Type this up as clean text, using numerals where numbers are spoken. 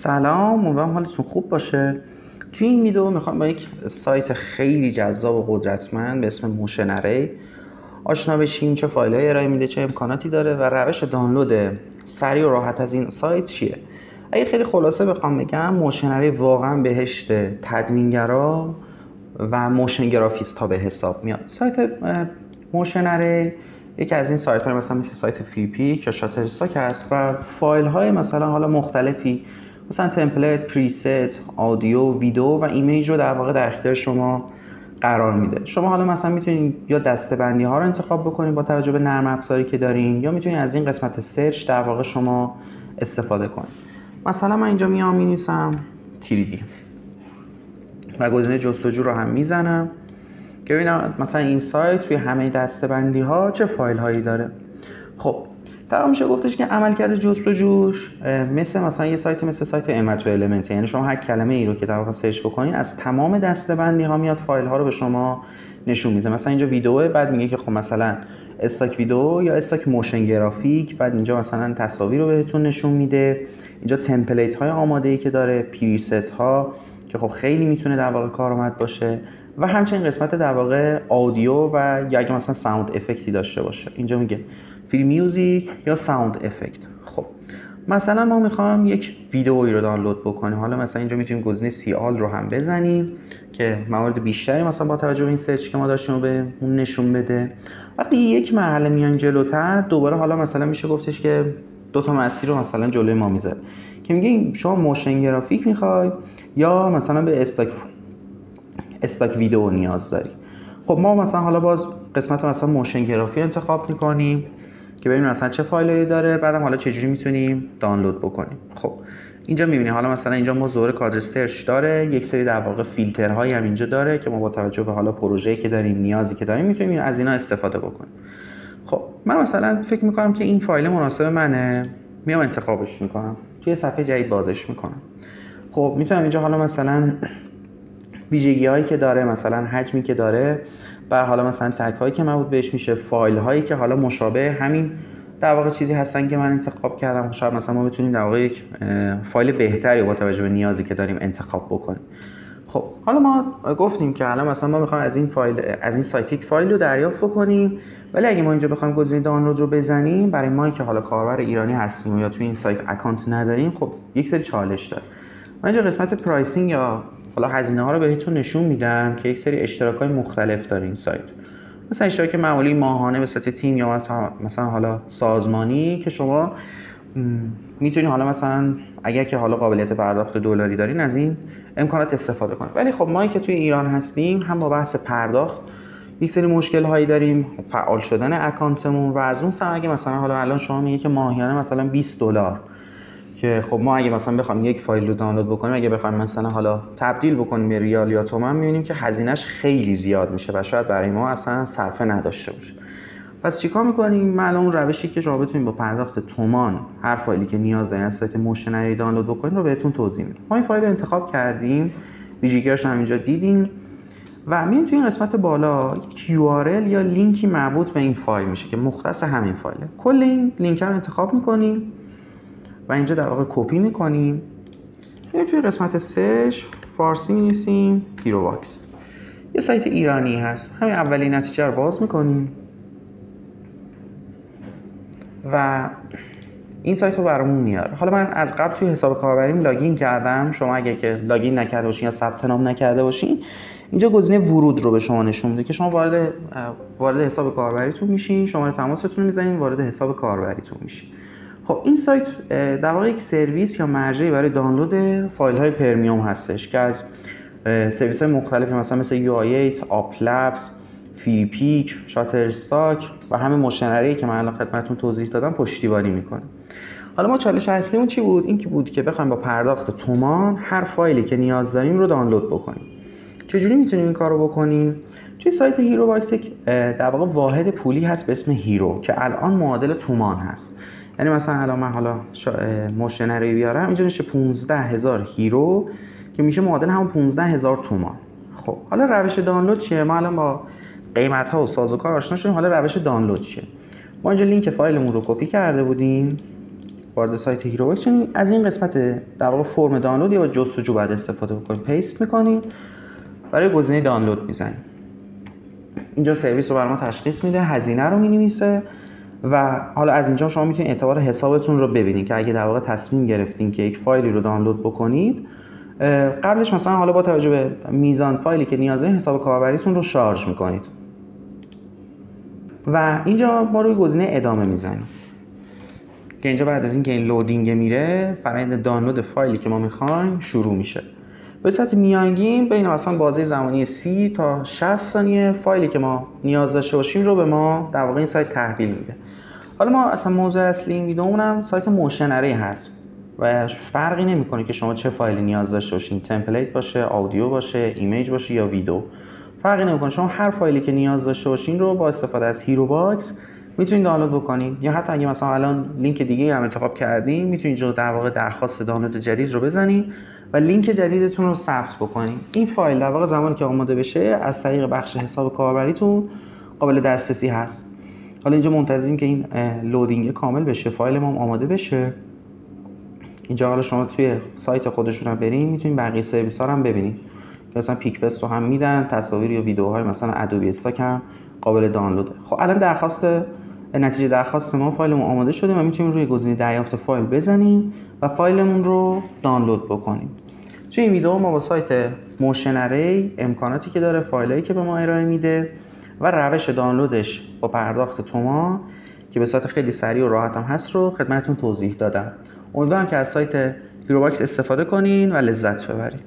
سلام، امیدوارم حالتون خوب باشه. توی این ویدیو میخوام با یک سایت خیلی جذاب و قدرتمند به اسم موشن اری آشنا بشیم. چه فایل‌هایی ارائه میده، چه امکاناتی داره و روش دانلود سریع و راحت از این سایت چیه. اگه خیلی خلاصه بخوام بگم، موشن اری واقعا بهشت تدوینگرا و موشن گرافیست ها به حساب میاد. سایت موشن اری یکی از این سایت ها مثلا سایت فریپیک یا شاترستاک هست و فایل های مثلا حالا مختلفی مثلا تمپلیت، پریست، آدیو، ویدیو و ایمیج رو در واقع در اختیار شما قرار میده. شما حالا مثلا میتونید یا دسته‌بندی ها رو انتخاب بکنید با توجه به نرم افزاری که دارین، یا میتونید از این قسمت سرچ در واقع شما استفاده کنید. مثلا من اینجا میام مینویسم 3D و گزینه جستجو رو هم میزنم که ببینم مثلا این سایت توی همه دسته‌بندی ها چه فایل هایی داره. خب طبعا میشه گفتش که عملکرد جستجوش مثلا یه سایت مثل سایت ایمت و المنت، یعنی شما هر کلمه ای رو که در واقع سرچ بکنین از تمام دسته‌بندی ها میاد فایل ها رو به شما نشون میده. مثلا اینجا ویدیوه، بعد میگه که خب مثلا استاک ویدیو یا استاک موشن گرافیک، بعد اینجا مثلا تصاویر رو بهتون نشون میده. اینجا تمپلیت های آماده ای که داره، پریست ها که خب خیلی میتونه در واقع کارآمد باشه، و همچنین قسمت در واقع آدیو و یا اگه مثلا ساوند افکتی داشته باشه. اینجا میگه فری میوزیک یا ساوند افکت. خب مثلا ما میخوام یک ویدئویی رو دانلود بکنیم. حالا مثلا اینجا میتونیم گزینه سی آل رو هم بزنیم که موارد بیشتری مثلا با توجه به این سرچ که ما داشتیم رو به اون نشون بده. وقتی یک مرحله میان جلوتر، دوباره حالا مثلا میشه گفتش که دو تا مسیر رو مثلا جلوی ما میذاره که میگه شما موشن گرافیک میخوای یا مثلا به استاک ویدیو نیاز داری. خب ما مثلا حالا باز قسمت مثلا موشن گرافی انتخاب میکنیم که ببینیم مثلا چه فایلی داره، بعدم حالا چجوری میتونیم دانلود بکنیم. خب اینجا میبینیم حالا مثلا اینجا ما ظهور کادر سرچ داره، یک سری در واقع فیلترهایی هم اینجا داره که ما با توجه به حالا پروژه‌ای که داریم، نیازی که داریم، میتونیم از اینا استفاده بکنیم. خب من مثلا فکر میکنم که این فایل مناسب منه، میام انتخابش میکنم، توی صفحه جدید بازش میکنم. خب میتونم اینجا حالا مثلا ویژگی هایی که داره، مثلا حجمی که داره و حالا مثلا تگ هایی که مربوط بهش میشه، فایل هایی که حالا مشابه همین در واقع چیزی هستن که من انتخاب کردم، شاید مثلا ما بتونیم در واقع یک فایل بهتری با توجه به نیازی که داریم انتخاب بکنیم. خب حالا ما گفتیم که حالا مثلا ما میخوایم از این سایت یک فایل رو دریافت بکنیم، ولی اگه ما اینجا بخوایم گزینه دانلود رو بزنیم، برای ما که حالا کاربر ایرانی هستیم یا توی این سایت اکانت نداریم، خب یک سری چالش داره. من اینجا قسمت پرایسینگ یا حالا هزینه ها رو بهتون نشون میدم که یک سری اشتراک‌های مختلف داره این سایت. مثلا اشتراک معمولی ماهانه به صورت تیم یا مثلا حالا سازمانی که شما میتونید حالا مثلا اگر که حالا قابلیت پرداخت دلاری دارین از این امکانات استفاده کنید. ولی خب ما که توی ایران هستیم هم با بحث پرداخت یک سری مشکل هایی داریم، فعال شدن اکانتمون، و از اون سر اگه مثلا حالا الان شما میگه که ماهیانه مثلا $20 که خب ما اگه مثلا بخوایم یک فایل رو دانلود بکنیم، اگه بخوایم مثلا حالا تبدیل بکنیم به ریال یا تومان، می‌بینیم که هزینه‌اش خیلی زیاد میشه و شاید برای ما اصلا صرفه نداشته باشه. پس چیکار می‌کنیم؟ من اون روشی که شما بتونید با پرداخت تومان هر فایلی که نیاز دارین از سایت موشن اری دانلود بکنید رو بهتون توضیح میدم. ما این فایل رو انتخاب کردیم، ویژگی‌هاش هم اینجا دیدیم و میایم توی این قسمت بالا URL یا لینکی مربوط به این فایل میشه که مختص همین فایله. کل این لینک رو انتخاب می‌کنیم و اینجا در واقع کپی میکنیم. میایم توی قسمت سرچ فارسی می‌نویسیم هیروواکس. یه سایت ایرانی هست. همین اولین نتیجه رو باز میکنیم و این سایت رو برامون میاره. حالا من از قبل توی حساب کاربریم لاگین کردم. شما اگه که لاگین نکرده باشین یا ثبت نام نکرده باشین، اینجا گزینه ورود رو به شما نشون میده که شما وارد حساب کاربریتون میشین، شماره تماستون رو میزنین، وارد حساب کاربریتون میشین. خب این سایت در واقع یک سرویس یا مرجعی برای دانلود فایل های پرمیوم هستش که از سرویس های مختلفی مثل UI8، آپلبس، فریپیک، شاترستاک و همه موشن اری که من الان خدمتتون توضیح دادم پشتیبانی میکنه. حالا ما چالش اصلیمون چی بود؟ این بود که بخوایم با پرداخت تومان هر فایلی که نیاز داریم رو دانلود بکنیم. چجوری میتونیم این کارو بکنیم؟ توی سایت هیروواکس در واقع واحد پولی هست به اسم هیرو که الان معادل تومان هست. یعنی مثلا الان من حالا موشن اری بیارم، اینجا میشه 15,000 هیرو که میشه معادل همون 15,000 تومان. خب حالا روش دانلود چیه؟ ما الان با قیمت ها و سازوکار آشنا شدیم. حالا روش دانلود چیه؟ ما اینجا لینک فایلمون رو کپی کرده بودیم وارد سایت هیروباکس شدین، از این قسمت در واقع فرم دانلود یا جستجو باید استفاده بکنید. پیست میکنید، برای گزینه دانلود میزنید. اینجا سرویس رو برای ما تشخیص میده، هزینه رو مینویسه و حالا از اینجا شما میتونید اعتبار حسابتون رو ببینید که اگه در واقع تصمیم گرفتین که یک فایلی رو دانلود بکنید، قبلش مثلا حالا با توجه به میزان فایلی که نیاز دارین حساب کاربریتون رو شارژ میکنید و اینجا ما روی گزینه ادامه میزنیم که اینجا بعد از اینکه این لودینگ میره فرآیند دانلود فایلی که ما میخوایم شروع میشه. به صورت میانگین بین مثلا بازه زمانی 30 تا 60 ثانیه فایلی که ما نیاز داشته باشیم رو به ما در واقع این سایت تحویل میده. حالا ما اصلا موضوع اصلی این ویدیومون هم سایت موشن اری هست و فرقی نمیکنه که شما چه فایلی نیاز داشته باشین، تمپلیت باشه، آدیو باشه، ایمیج باشه یا ویدیو، فرقی نمیکنه. شما هر فایلی که نیاز داشته باشین رو با استفاده از هیروباکس میتونید دانلود بکنید، یا حتی اگه مثلا الان لینک دیگه هم انتخاب کردین میتونید اینجا در واقع درخواست دانلود جدید رو بزنید و لینک جدیدتون رو ثبت بکنید. این فایل در واقع زمانی که آماده بشه از طریق بخش حساب کاربریتون قابل دسترسی هست. حالا اینجا منتظریم که این لودینگ کامل بشه، فایل ما آماده بشه. اینجا حالا شما توی سایت خودشون هم برین میتونید بقیه سرویس ها رو هم ببینید که مثلا پیکبست رو هم میدن، تصاویر یا ویدیوهای مثلا ادوبی استاک هم قابل دانلوده. خب الان نتیجه درخواست ما فایلمون آماده شده و میتونیم روی گزینه دریافت فایل بزنیم و فایلمون رو دانلود بکنیم. توی این ویدیو ما با سایت موشن اری امکاناتی که داره، فایلایی که به ما ارائه میده و روش دانلودش با پرداخت تومان که به صورت خیلی سریع و راحت هم هست رو خدمتتون توضیح دادم. امیدوارم که از سایت هیروباکس استفاده کنین و لذت ببرین.